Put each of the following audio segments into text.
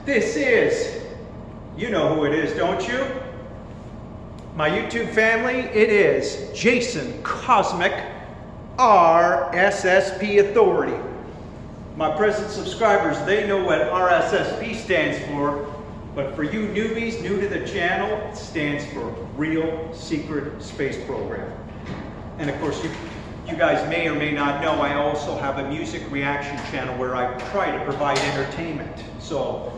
This is, you know who it is, don't you? My YouTube family, it is Jason Cosmic, RSSP Authority. My present subscribers, they know what RSSP stands for, but for you newbies, new to the channel, it stands for Real Secret Space Program. And of course, you guys may or may not know, I also have a music reaction channel where I try to provide entertainment. So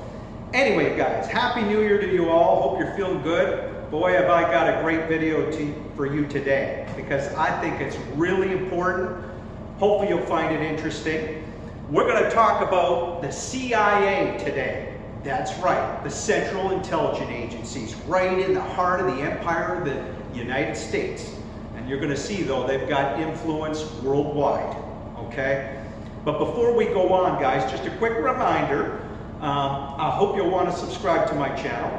anyway, guys, Happy New Year to you all. Hope you're feeling good. Boy, have I got a great video for you today, because I think it's really important. Hopefully you'll find it interesting. We're going to talk about the CIA today. That's right, the Central Intelligence Agencies, right in the heart of the empire of the United States. And you're going to see, though, they've got influence worldwide, okay? But before we go on, guys, just a quick reminder, I hope you'll want to subscribe to my channel.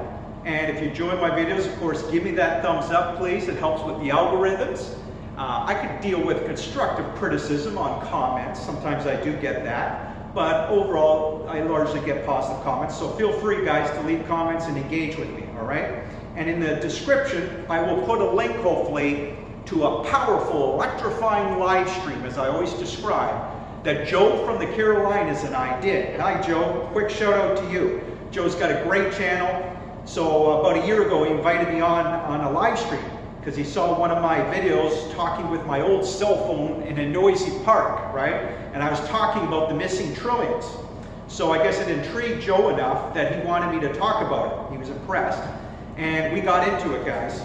And if you enjoy my videos, of course, give me that thumbs up, please. It helps with the algorithms. I could deal with constructive criticism on comments. Sometimes I do get that. But overall, I largely get positive comments. So feel free, guys, to leave comments and engage with me, all right? And in the description, I will put a link, hopefully, to a powerful, electrifying live stream, as I always describe, that Joe from the Carolinas and I did. Hi, Joe. Quick shout out to you. Joe's got a great channel. So about a year ago, he invited me on a live stream because he saw one of my videos talking with my old cell phone in a noisy park, right? And I was talking about the missing trillions. So I guess it intrigued Joe enough that he wanted me to talk about it. He was impressed. And we got into it, guys.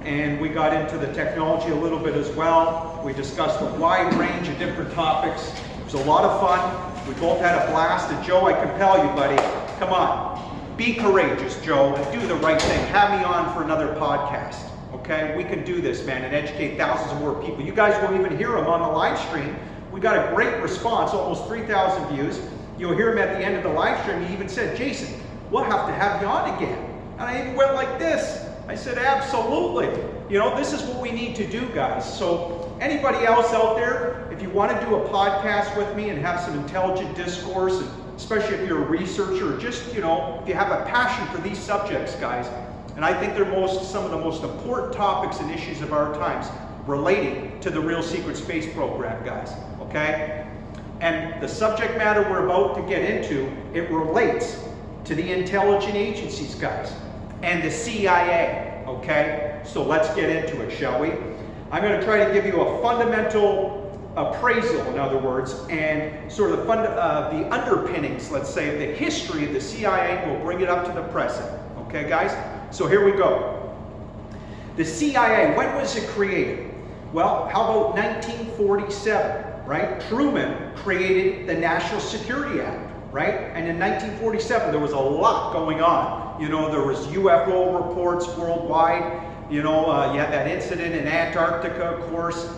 And we got into the technology a little bit as well. We discussed a wide range of different topics. It was a lot of fun. We both had a blast. And Joe, I compel you, buddy, come on. Be courageous, Joe, and do the right thing. Have me on for another podcast, okay? We can do this, man, and educate thousands of more people. You guys won't even hear him on the live stream. We got a great response, almost 3,000 views. You'll hear him at the end of the live stream. He even said, Jason, we'll have to have you on again. And I even went like this. I said, absolutely. You know, this is what we need to do, guys. So anybody else out there, if you want to do a podcast with me and have some intelligent discourse, and especially if you're a researcher, or just, you know, if you have a passion for these subjects, guys, and I think they're some of the most important topics and issues of our times relating to the Real Secret Space Program, guys, okay? And the subject matter we're about to get into, it relates to the intelligence agencies, guys, and the CIA, okay? So let's get into it, shall we? I'm going to try to give you a fundamental appraisal, in other words, and sort of the underpinnings, let's say, of the history of the CIA. We'll bring it up to the present, okay, guys? So here we go. The CIA, when was it created? Well, how about 1947, right? Truman created the National Security Act, right? And in 1947, there was a lot going on. You know, there was UFO reports worldwide. You know, you had that incident in Antarctica, of course.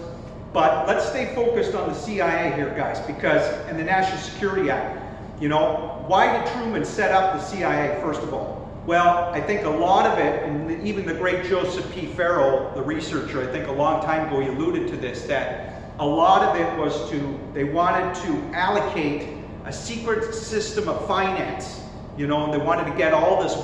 But let's stay focused on the CIA here, guys, because, and the National Security Act. You know, why did Truman set up the CIA, first of all? Well, I think a lot of it, and even the great Joseph P. Farrell, the researcher, I think a long time ago he alluded to this, that a lot of it was they wanted to allocate a secret system of finance. You know, they wanted to get all this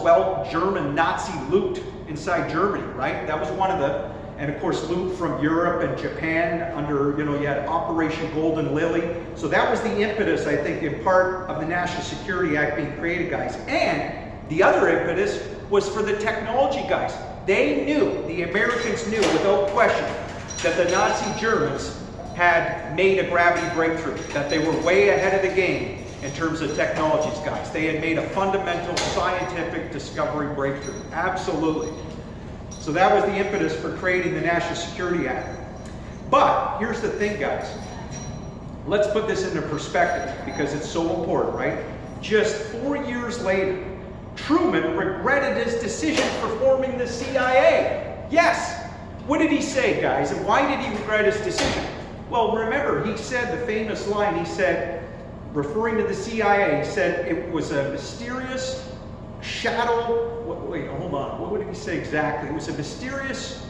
German Nazi loot inside Germany, right? That was one of the, and of course loot from Europe and Japan under, you know, you had Operation Golden Lily. So that was the impetus, I think, in part of the National Security Act being created, guys. And the other impetus was for the technology, guys. They knew, the Americans knew without question, that the Nazi Germans had made a gravity breakthrough, that they were way ahead of the game in terms of technologies, guys. They had made a fundamental scientific discovery breakthrough. Absolutely. So that was the impetus for creating the National Security Act. But here's the thing, guys. Let's put this into perspective because it's so important, right? Just 4 years later, Truman regretted his decision for forming the CIA. Yes. What did he say, guys? And why did he regret his decision? Well, remember, he said the famous line, he said, referring to the CIA, he said it was a mysterious shadow, wait, hold on, what did he say exactly? It was a mysterious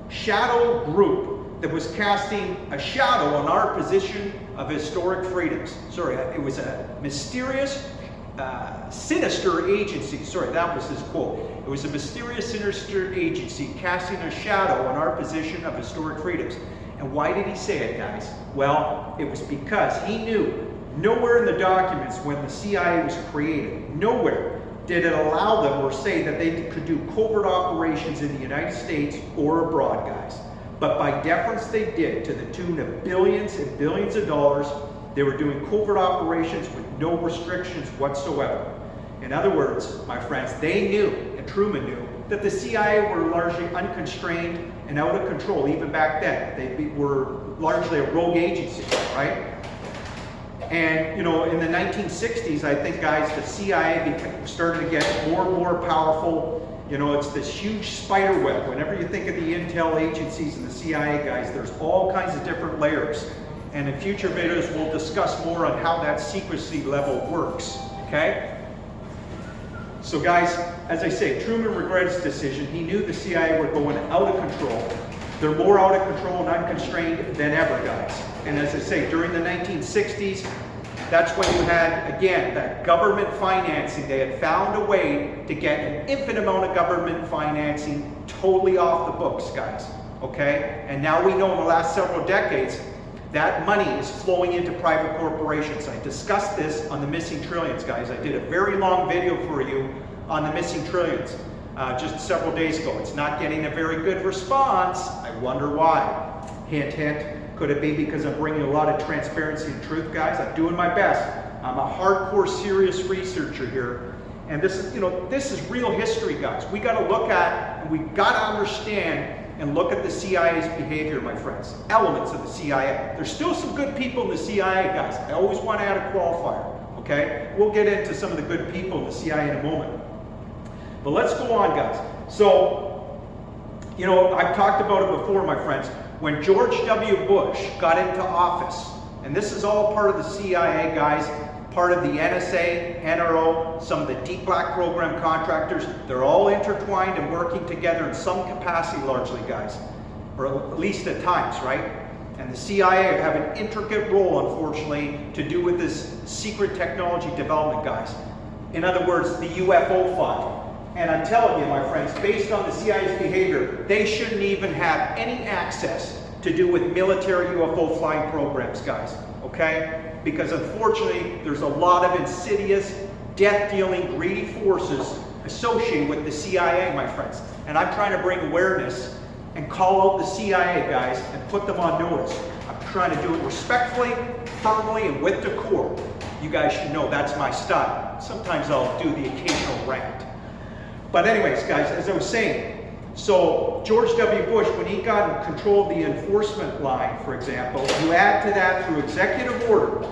shadow group that was casting a shadow on our position of historic freedoms. Sorry, it was a mysterious sinister agency, sorry, that was his quote. It was a mysterious, sinister agency casting a shadow on our position of historic freedoms. And why did he say it, guys? Well, it was because he knew nowhere in the documents when the CIA was created, nowhere did it allow them or say that they could do covert operations in the United States or abroad, guys. But by deference they did, to the tune of billions and billions of dollars. They were doing covert operations with no restrictions whatsoever. In other words, my friends, they knew, and Truman knew, that the CIA were largely unconstrained and out of control even back then. They were largely a rogue agency, right? And, you know, in the 1960s, I think, guys, the CIA started to get more and more powerful. You know, it's this huge spider web. Whenever you think of the intel agencies and the CIA, guys, there's all kinds of different layers. And in future videos, we'll discuss more on how that secrecy level works, okay? So guys, as I say, Truman regretted his decision. He knew the CIA were going out of control. They're more out of control and unconstrained than ever, guys. And as I say, during the 1960s, that's when you had, again, that government financing. They had found a way to get an infinite amount of government financing totally off the books, guys, okay? And now we know in the last several decades, that money is flowing into private corporations. I discussed this on the missing trillions, guys. I did a very long video for you on the missing trillions just several days ago. It's not getting a very good response. I wonder why. Hint, hint. Could it be because I'm bringing a lot of transparency and truth, guys? I'm doing my best. I'm a hardcore, serious researcher here. And this is, you know, this is real history, guys. We got to look at, and we got to understand and look at the CIA's behavior, my friends. Elements of the CIA. There's still some good people in the CIA, guys. I always want to add a qualifier, okay? We'll get into some of the good people in the CIA in a moment. But let's go on, guys. So, you know, I've talked about it before, my friends. When George W. Bush got into office, and this is all part of the CIA, guys, part of the NSA, NRO, some of the deep black program contractors, they're all intertwined and working together in some capacity largely, guys, or at least at times, right? And the CIA have an intricate role, unfortunately, to do with this secret technology development, guys. In other words, the UFO file. And I'm telling you, my friends, based on the CIA's behavior, they shouldn't even have any access to do with military UFO flying programs, guys, okay? Because unfortunately, there's a lot of insidious, death-dealing, greedy forces associated with the CIA, my friends. And I'm trying to bring awareness and call out the CIA, guys, and put them on notice. I'm trying to do it respectfully, firmly, and with decor. You guys should know that's my style. Sometimes I'll do the occasional rant. But anyways, guys, as I was saying, so George W. Bush, when he got in control of the enforcement line, for example, you add to that through executive order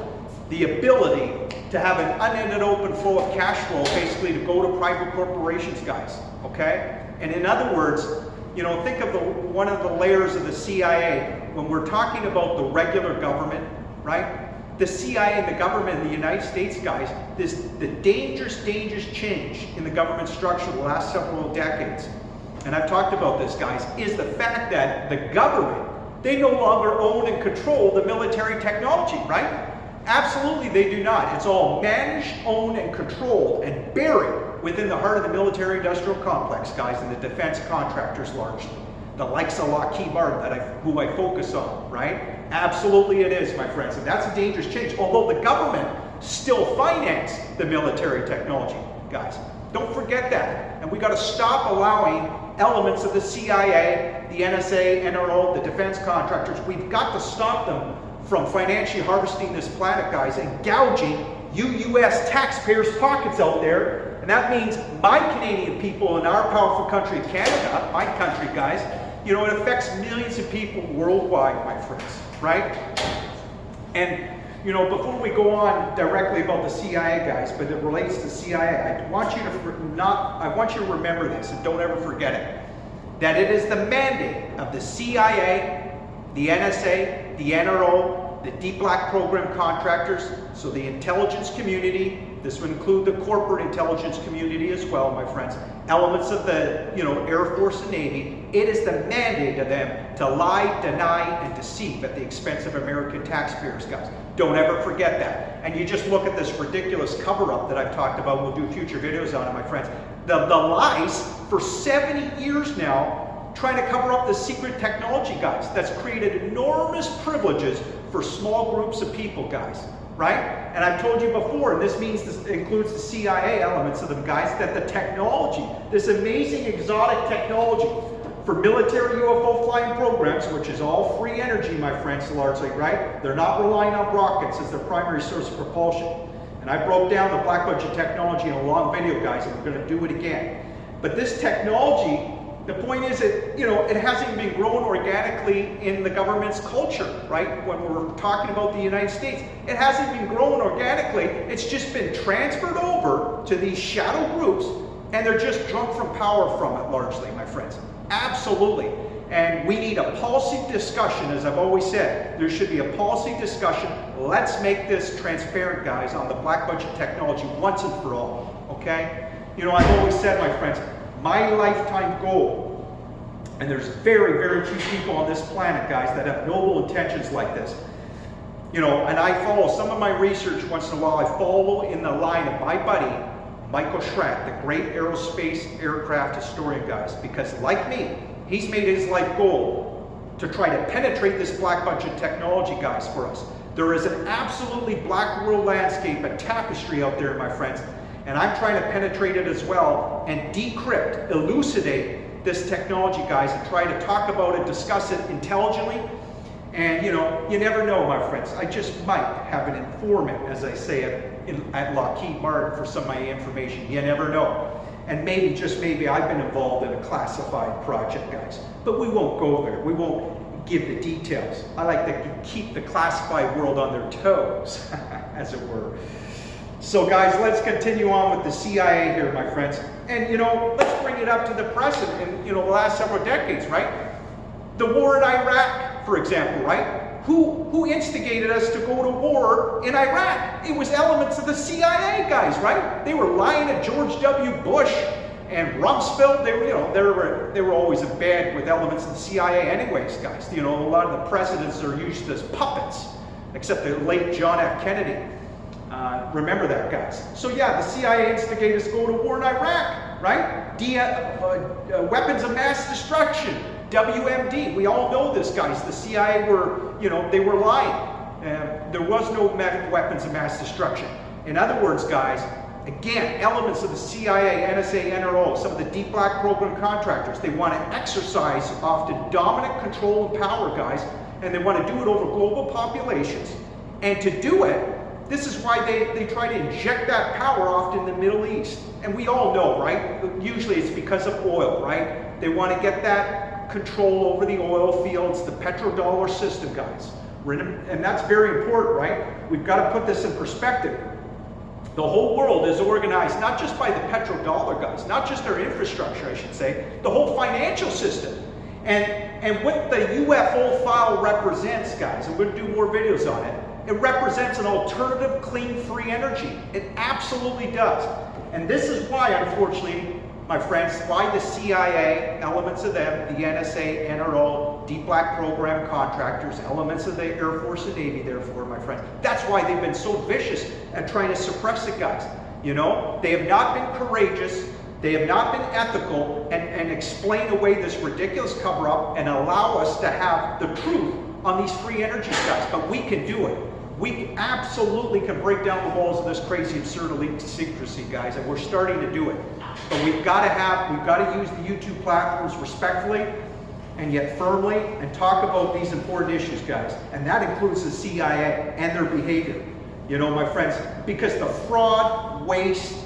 the ability to have an unended open flow of cash flow, basically to go to private corporations, guys, okay? And in other words, you know, think of one of the layers of the CIA. When we're talking about the regular government, right? The CIA and the government in the United States, guys, the dangerous change in the government structure the last several decades, and I've talked about this, guys, is the fact that the government, they no longer own and control the military technology, right? Absolutely they do not. It's all managed, owned, and controlled and buried within the heart of the military-industrial complex, guys, and the defense contractors largely. The likes of Lockheed Martin, who I focus on, right? Absolutely it is, my friends, and that's a dangerous change. Although the government still finance the military technology, guys. Don't forget that. And we got to stop allowing elements of the CIA, the NSA, NRO, the defense contractors, we've got to stop them from financially harvesting this planet, guys, and gouging you U.S. taxpayers' pockets out there. And that means my Canadian people in our powerful country, Canada, my country, guys, you know, it affects millions of people worldwide, my friends, right? And, you know, before we go on directly about the CIA, guys, but it relates to CIA, I want you to remember this, and don't ever forget it, that it is the mandate of the CIA, the NSA, the NRO, the deep black program contractors, so the intelligence community, this would include the corporate intelligence community as well, my friends, elements of the, you know, Air Force and Navy, it is the mandate of them to lie, deny, and deceive at the expense of American taxpayers, guys. Don't ever forget that. And you just look at this ridiculous cover-up that I've talked about. We'll do future videos on it, my friends. The lies for 70 years now, trying to cover up the secret technology, guys, that's created enormous privileges for small groups of people, guys, right? And I've told you before, and this means this includes the CIA elements of them, guys, that the technology, this amazing exotic technology for military UFO flying programs, which is all free energy, my friends, largely, right? They're not relying on rockets as their primary source of propulsion. And I broke down the black budget technology in a long video, guys, and we're going to do it again. But this technology, the point is that, you know, it hasn't been grown organically in the government's culture, right? When we're talking about the United States, it hasn't been grown organically. It's just been transferred over to these shadow groups, and they're just drunk from power from it, largely, my friends. Absolutely. And we need a policy discussion, as I've always said. There should be a policy discussion. Let's make this transparent, guys, on the black budget technology once and for all, okay? You know, I've always said, my friends, my lifetime goal, and there's very, very few people on this planet, guys, that have noble intentions like this. You know, and I follow some of my research once in a while. I follow in the line of my buddy, Michael Schratt, the great aerospace aircraft historian, guys, because like me, he's made his life goal to try to penetrate this black budget technology, guys, for us. There is an absolutely black world landscape, a tapestry out there, my friends, and I'm trying to penetrate it as well and decrypt, elucidate this technology, guys, and try to talk about it, discuss it intelligently. And, you know, you never know, my friends. I just might have an informant, as I say it, at Lockheed Martin for some of my information. You never know. And maybe, just maybe, I've been involved in a classified project, guys. But we won't go there. We won't give the details. I like to keep the classified world on their toes, as it were. So, guys, let's continue on with the CIA here, my friends. And, you know, let's bring it up to the present in, you know, the last several decades, right? The war in Iraq, for example, right? Who instigated us to go to war in Iraq? It was elements of the CIA, guys, right? They were lying to George W. Bush and Rumsfeld. They were, you know, they were always in bed with elements of the CIA anyways, guys. You know, a lot of the presidents are used as puppets, except the late John F. Kennedy. Remember that, guys. So yeah, the CIA instigated us to go to war in Iraq, right? Weapons of mass destruction. WMD, we all know this, guys. The CIA were, you know, they were lying. There was no weapons of mass destruction. In other words, guys, again, elements of the CIA, NSA, NRO, some of the deep black program contractors, they want to exercise often dominant control and power, guys, and they want to do it over global populations. And to do it, this is why they try to inject that power often in the Middle East. And we all know, right? Usually it's because of oil, right? They want to get that control over the oil fields, the petrodollar system, guys. And that's very important, right? We've got to put this in perspective. The whole world is organized not just by the petrodollar, guys, not just our infrastructure, I should say, the whole financial system. And what the UFO file represents, guys, and we'll do more videos on it, it represents an alternative clean free energy. It absolutely does. And this is why, unfortunately, my friends, why the CIA, elements of them, the NSA, NRO, deep black program contractors, elements of the Air Force and Navy, therefore, my friends, that's why they've been so vicious at trying to suppress it, guys. You know, they have not been courageous, they have not been ethical, and explain away this ridiculous cover-up and allow us to have the truth on these free energy guys. But we can do it. We absolutely can break down the walls of this crazy, absurd elite secrecy, guys, and we're starting to do it. But we've got to use the YouTube platforms respectfully and yet firmly and talk about these important issues, guys. And that includes the CIA and their behavior, you know, my friends, because the fraud, waste,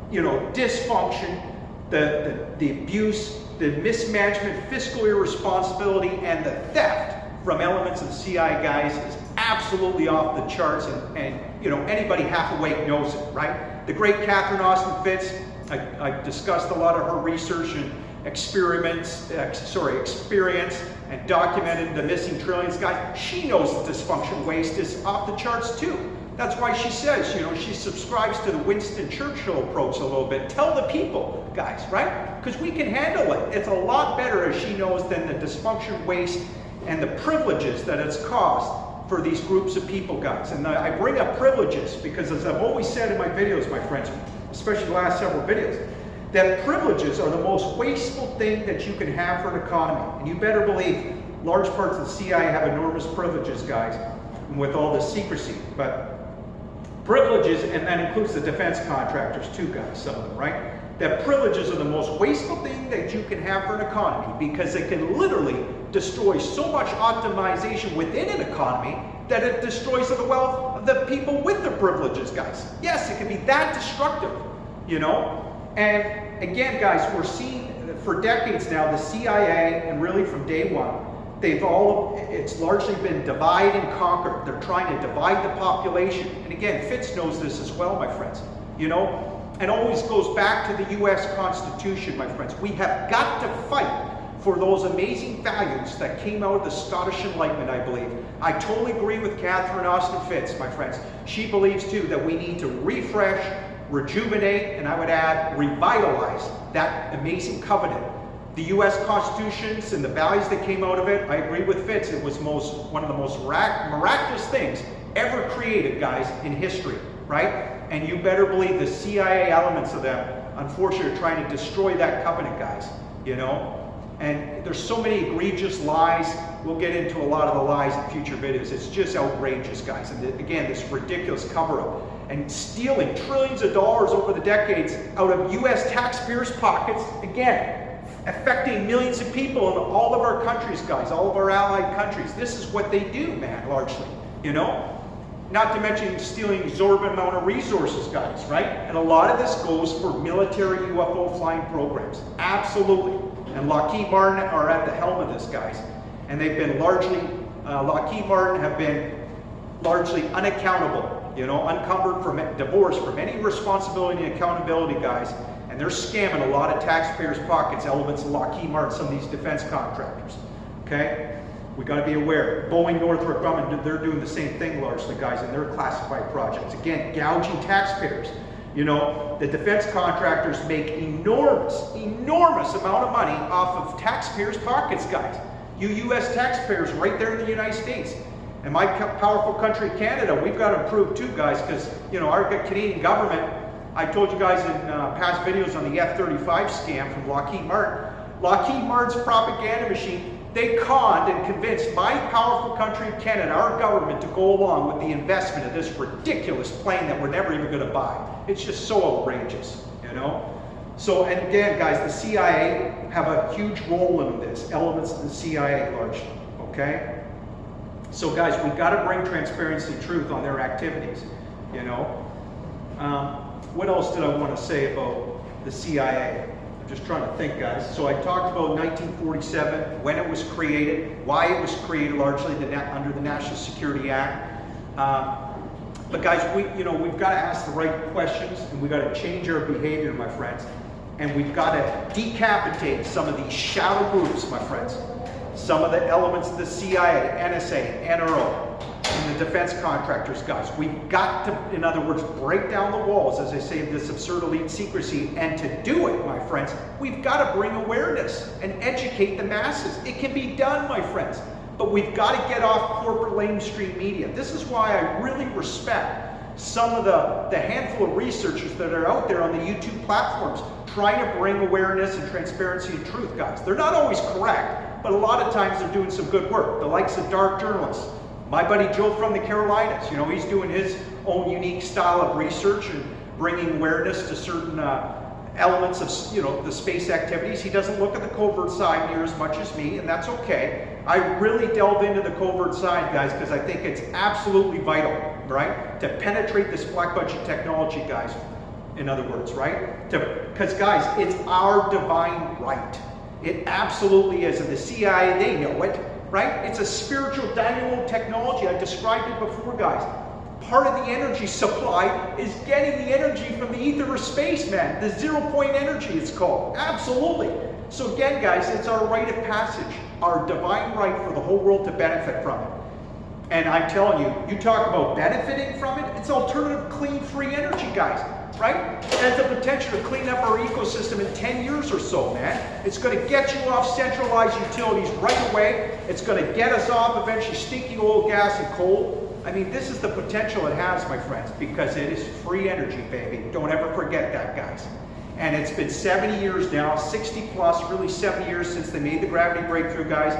you know, dysfunction, the abuse, the mismanagement, fiscal irresponsibility, and the theft from elements of the CIA, guys, is absolutely off the charts, and you know, anybody half awake knows it, right? The great Catherine Austin Fitts, I discussed a lot of her research and experience and documented the missing trillions, guys. She knows that dysfunction waste is off the charts too. That's why she says, you know, she subscribes to the Winston Churchill approach a little bit. Tell the people, guys, right? Because we can handle it. It's a lot better, as she knows, than the dysfunction waste and the privileges that it's caused for these groups of people, guys. And I bring up privileges because, as I've always said in my videos, my friends, especially the last several videos, that privileges are the most wasteful thing that you can have for an economy. And you better believe large parts of the CIA have enormous privileges, guys, with all this secrecy. But privileges, and that includes the defense contractors too, guys, some of them, right? That privileges are the most wasteful thing that you can have for an economy because it can literally destroy so much optimization within an economy that it destroys the wealth of the people with the privileges, guys. Yes, it can be that destructive, you know? And again, guys, we're seeing for decades now, the CIA, and really from day one, it's largely been divide and conquer. They're trying to divide the population. And again, Fitz knows this as well, my friends, you know? And always goes back to the US Constitution, my friends. We have got to fight for those amazing values that came out of the Scottish Enlightenment, I believe. I totally agree with Catherine Austin Fitz, my friends. She believes too that we need to refresh, rejuvenate, and I would add, revitalize that amazing covenant. The US Constitutions and the values that came out of it, I agree with Fitz, it was one of the most miraculous things ever created, guys, in history, right? And you better believe the CIA elements of them, unfortunately, are trying to destroy that covenant, guys, you know? And there's so many egregious lies. We'll get into a lot of the lies in future videos. It's just outrageous, guys. And again, this ridiculous cover-up. And stealing trillions of dollars over the decades out of US taxpayers' pockets, again, affecting millions of people in all of our countries, guys, all of our allied countries. This is what they do, man, largely, you know? Not to mention stealing exorbitant amount of resources, guys, right? And a lot of this goes for military UFO flying programs. Absolutely. And Lockheed Martin are at the helm of this, guys. And they've been largely, Lockheed Martin have been largely unaccountable, you know, divorced from any responsibility and accountability, guys. And they're scamming a lot of taxpayers' pockets, elements of Lockheed Martin, some of these defense contractors, okay? We got to be aware. Boeing, Northrop Grumman, they're doing the same thing largely, guys, in their classified projects. Again, gouging taxpayers. You know, the defense contractors make enormous amount of money off of taxpayers' pockets, guys. You U.S. taxpayers right there in the United States. And my powerful country, Canada, we've got to improve too, guys, because, you know, our Canadian government, I told you guys in past videos on the F-35 scam from Lockheed Martin. Lockheed Martin's propaganda machine, they conned and convinced my powerful country, Canada, our government, to go along with the investment of this ridiculous plane that we're never even going to buy. It's just so outrageous, you know? So, and again, guys, the CIA have a huge role in this, elements of the CIA largely, okay? So, guys, we've got to bring transparency and truth on their activities, you know? What else did I want to say about the CIA? Just trying to think, guys. So I talked about 1947, when it was created, why it was created largely under the National Security Act. But guys, we've got to ask the right questions, and we've got to change our behavior, my friends. And we've got to decapitate some of these shadow groups, my friends. Some of the elements of the CIA, NSA, NRO, and the defense contractors, guys. We've got to, in other words, break down the walls, as I say, of this absurd elite secrecy. And to do it, my friends, we've got to bring awareness and educate the masses. It can be done, my friends. But we've got to get off corporate mainstream media. This is why I really respect some of the handful of researchers that are out there on the YouTube platforms trying to bring awareness and transparency and truth, guys. They're not always correct, but a lot of times they're doing some good work. The likes of dark journalists. My buddy Joe from the Carolinas, you know, he's doing his own unique style of research and bringing awareness to certain elements of, you know, the space activities. He doesn't look at the covert side near as much as me, and that's okay. I really delve into the covert side, guys, because I think it's absolutely vital, right? To penetrate this black budget technology, guys, in other words, right? Because, guys, it's our divine right. It absolutely is. And the CIA, they know it. Right? It's a spiritual download technology. I described it before, guys. Part of the energy supply is getting the energy from the ether of space, man. The 0-point energy, it's called. Absolutely. So again, guys, it's our rite of passage, our divine right for the whole world to benefit from it. And I'm telling you, you talk about benefiting from it, it's alternative, clean, free energy, guys. right? It has the potential to clean up our ecosystem in 10 years or so, man. It's going to get you off centralized utilities right away. It's going to get us off eventually stinky oil, gas, and coal. I mean, this is the potential it has, my friends, because it is free energy, baby. Don't ever forget that, guys. And it's been 70 years now, 60 plus, really 70 years since they made the gravity breakthrough, guys.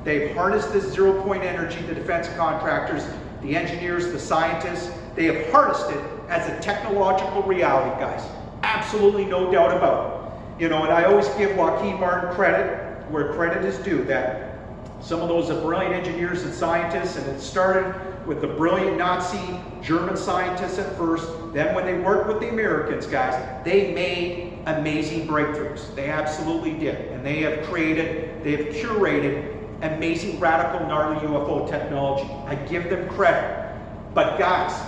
They've harnessed this zero-point energy, the defense contractors, the engineers, the scientists. They have harnessed it as a technological reality, guys. Absolutely no doubt about it. You know, and I always give Lockheed Martin credit where credit is due, that some of those are brilliant engineers and scientists, and it started with the brilliant Nazi German scientists at first. Then when they worked with the Americans, guys, they made amazing breakthroughs. They absolutely did. And they have created, they have curated amazing, radical, gnarly UFO technology. I give them credit. But guys,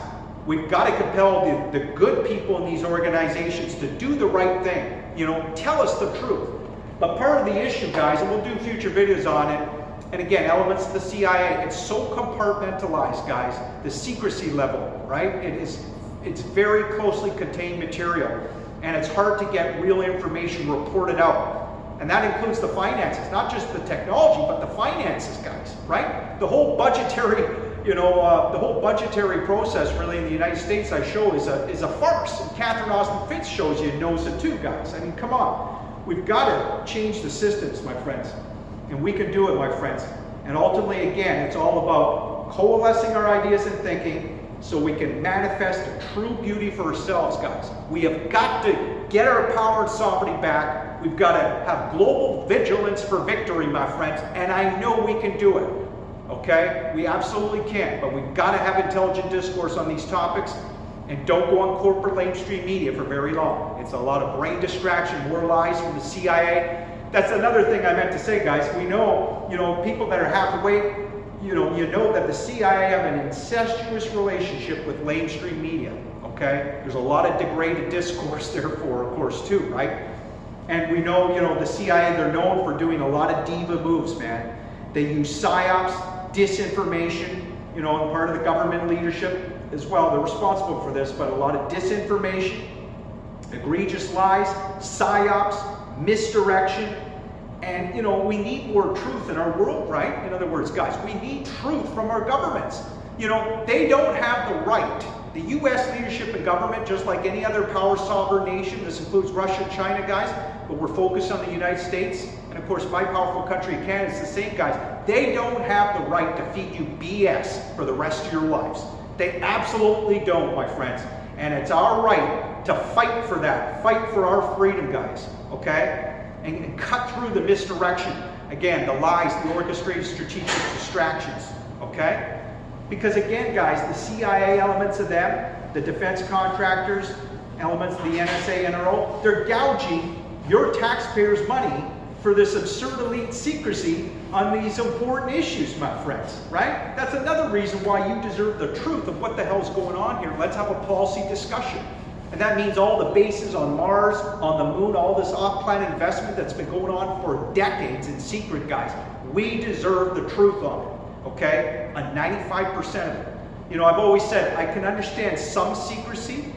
we've got to compel the good people in these organizations to do the right thing. You know, tell us the truth. But part of the issue, guys, and we'll do future videos on it, and again, elements of the CIA, it's so compartmentalized, guys, the secrecy level, right? It's very closely contained material, and it's hard to get real information reported out. And that includes the finances, not just the technology, but the finances, guys, right? The whole budgetary, you know, the whole budgetary process really in the United States, I show, is a farce. And Catherine Austin Fitts shows you and knows it too, guys. I mean, come on. We've got to change the systems, my friends. And we can do it, my friends. And ultimately, again, it's all about coalescing our ideas and thinking so we can manifest a true beauty for ourselves, guys. We have got to get our power and sovereignty back. We've got to have global vigilance for victory, my friends. And I know we can do it. Okay? We absolutely can. But we've got to have intelligent discourse on these topics. And don't go on corporate mainstream media for very long. It's a lot of brain distraction, more lies from the CIA. That's another thing I meant to say, guys. We know, you know, people that are half awake, you know that the CIA have an incestuous relationship with mainstream media, okay? There's a lot of degraded discourse therefore, of course, too, right? And we know, you know, the CIA, they're known for doing a lot of diva moves, man. They use psyops, disinformation, you know, and part of the government leadership as well. They're responsible for this, but a lot of disinformation, egregious lies, psyops, misdirection, and you know, we need more truth in our world, right? In other words, guys, we need truth from our governments. You know, they don't have the right. The U.S. leadership and government, just like any other power sovereign nation, this includes Russia and China, guys, but we're focused on the United States, and of course my powerful country, Canada, is the same, guys. They don't have the right to feed you BS for the rest of your lives. They absolutely don't, my friends. And it's our right to fight for that, fight for our freedom, guys, okay? And cut through the misdirection. Again, the lies, the orchestrated strategic distractions, okay? Because again, guys, the CIA elements of them, the defense contractors, elements of the NSA, NRO, they're gouging your taxpayers' money for this absurd elite secrecy on these important issues, my friends, right? That's another reason why you deserve the truth of what the hell's going on here. Let's have a policy discussion. And that means all the bases on Mars, on the moon, all this off-planet investment that's been going on for decades in secret, guys. We deserve the truth on it, okay? On 95% of it. You know, I've always said, I can understand some secrecy,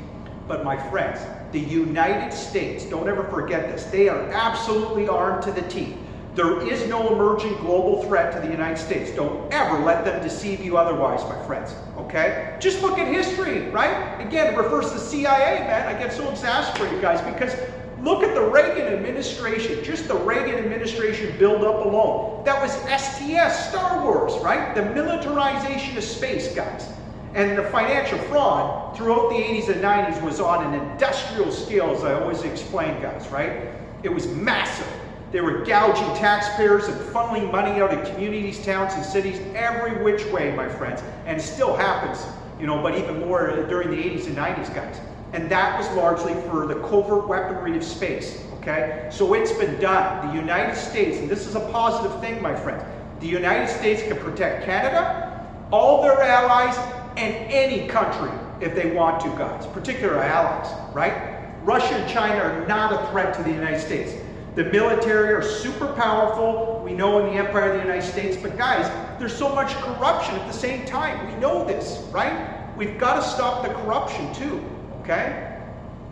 but my friends, the United States, don't ever forget this, they are absolutely armed to the teeth. There is no emerging global threat to the United States. Don't ever let them deceive you otherwise, my friends, okay? Just look at history, right? Again, it refers to CIA, man. I get so exasperated, guys, because look at the Reagan administration, just the Reagan administration build-up alone. That was STS, Star Wars, right? The militarization of space, guys. And the financial fraud throughout the 80s and 90s was on an industrial scale, as I always explain, guys, right? It was massive. They were gouging taxpayers and funneling money out of communities, towns, and cities every which way, my friends. And it still happens, you know, but even more during the 80s and 90s, guys. And that was largely for the covert weaponry of space, okay? So it's been done. The United States, and this is a positive thing, my friends, the United States can protect Canada, all their allies, and any country if they want to, guys, particular allies, right? Russia and China are not a threat to the United States. The military are super powerful, we know in the Empire of the United States, but guys, there's so much corruption at the same time. We know this, right? We've got to stop the corruption too, okay?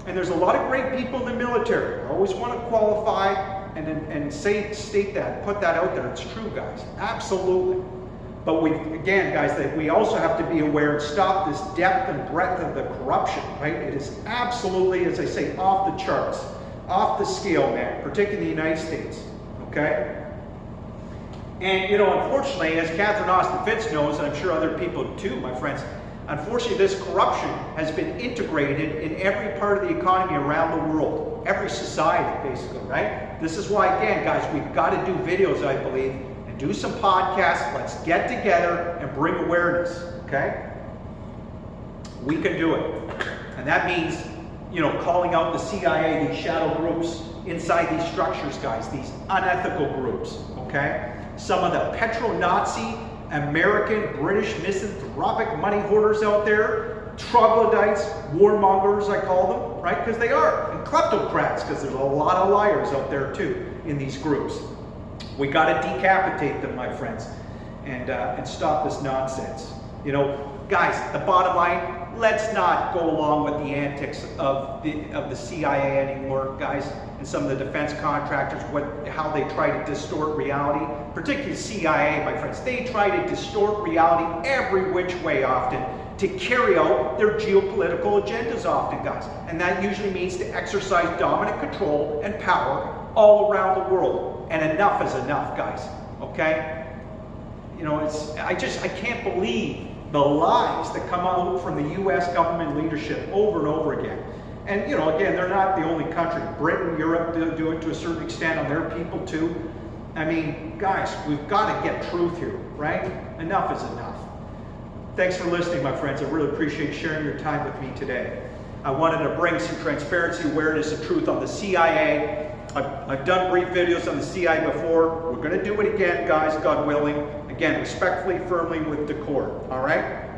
And there's a lot of great people in the military. I always want to qualify and state that, put that out there. It's true, guys. Absolutely. But again, guys, that we also have to be aware and stop this depth and breadth of the corruption, right? It is absolutely, as I say, off the charts, off the scale, man, particularly in the United States, okay? And, you know, unfortunately, as Catherine Austin Fitts knows, and I'm sure other people too, my friends, unfortunately, this corruption has been integrated in every part of the economy around the world, every society, basically, right? This is why, again, guys, we've got to do videos, I believe, and do some podcasts. Let's get together and bring awareness, okay? We can do it. And that means, you know, calling out the CIA, these shadow groups inside these structures, guys, these unethical groups, okay? Some of the petro-Nazi, American, British, misanthropic money hoarders out there, troglodytes, warmongers, I call them, right? Because they are, and kleptocrats, because there's a lot of liars out there too in these groups. We got to decapitate them, my friends, and stop this nonsense. You know, guys, the bottom line, let's not go along with the antics of the CIA anymore, guys, and some of the defense contractors, how they try to distort reality, particularly CIA, my friends. They try to distort reality every which way often to carry out their geopolitical agendas often, guys. And that usually means to exercise dominant control and power all around the world. And enough is enough, guys, okay? You know, I can't believe the lies that come out from the U.S. government leadership over and over again. And, you know, again, they're not the only country. Britain, Europe do it to a certain extent on their people too. I mean, guys, we've got to get truth here, right? Enough is enough. Thanks for listening, my friends. I really appreciate sharing your time with me today. I wanted to bring some transparency, awareness, and truth on the CIA. I've done brief videos on the CIA before. We're going to do it again, guys, God willing. Again, respectfully, firmly, with decor. All right?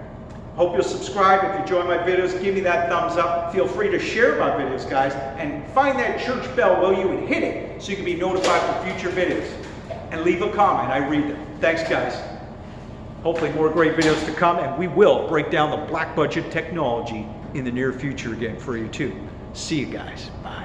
Hope you'll subscribe. If you enjoy my videos, give me that thumbs up. Feel free to share my videos, guys. And find that church bell, will you, and hit it so you can be notified for future videos. And leave a comment. I read them. Thanks, guys. Hopefully more great videos to come. And we will break down the black budget technology in the near future again for you, too. See you guys. Bye.